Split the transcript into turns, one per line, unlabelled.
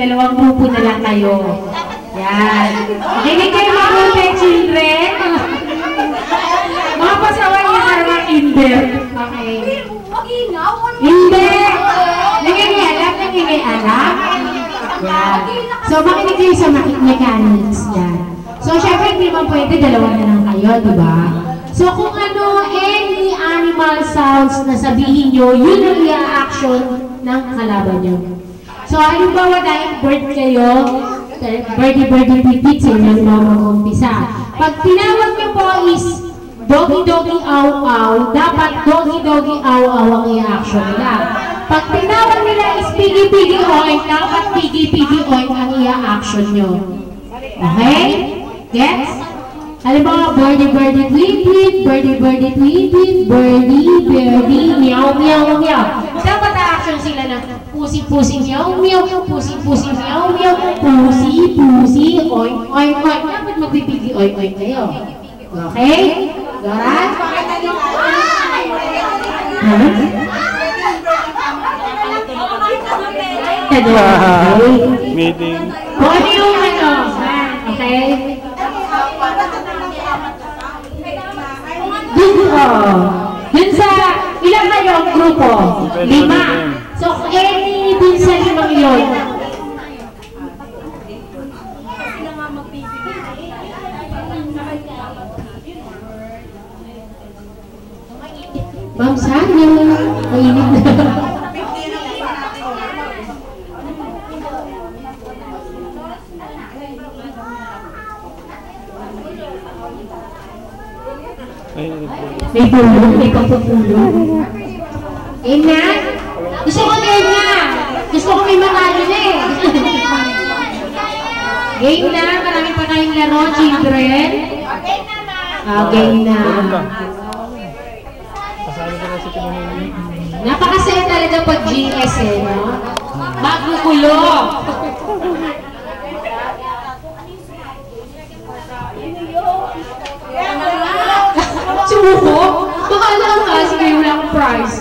dalawang grupo na lang kayo. Yan. Hindi kayo mabuti, children. Mga pasaway niya para mga kinder. Okay. Hindi. Nangingialam. Yan. So, makinig kayo sa mechanics yan. So, syempre, hindi naman pwede, dalawa na lang kayo, di ba? So, kung ano, any animal sounds na sabihin nyo, yun ang i-action ng kalaban nyo. So, halimbawa dahil bird kayo, birdie, pipit, sa inyo mag-umpisa. Pag tinawag nyo po is doggy, aw, dapat doggy, aw ang i-action nila. Pag tinawag nila is piggy, oink, dapat piggy, oink ang i-action nyo. Okay? Gets? Halimbawa, birdie, tweet, birdie, meow. Dapat na-action sila ng pusi, meow, pusi, meow, pusi, oink. Dapat magbibigay oink kayo. Okay? Alright?
Meeting.
Kung ano yung ano? Okay? Dun sa, ilang kayo ang grupo? 5. So, any dun sa 5 yun? Ma'am, sana. Mainit na. May pulong, may pagpapulong. Game na? Gusto ko game na. Gusto ko may makalo na eh. Game na, marami pa kayong laro, children. Game na. Napakasaya talaga pag GS eh, no? Magkukulo. Sumuko? Baka lang kasi kayo walang prize.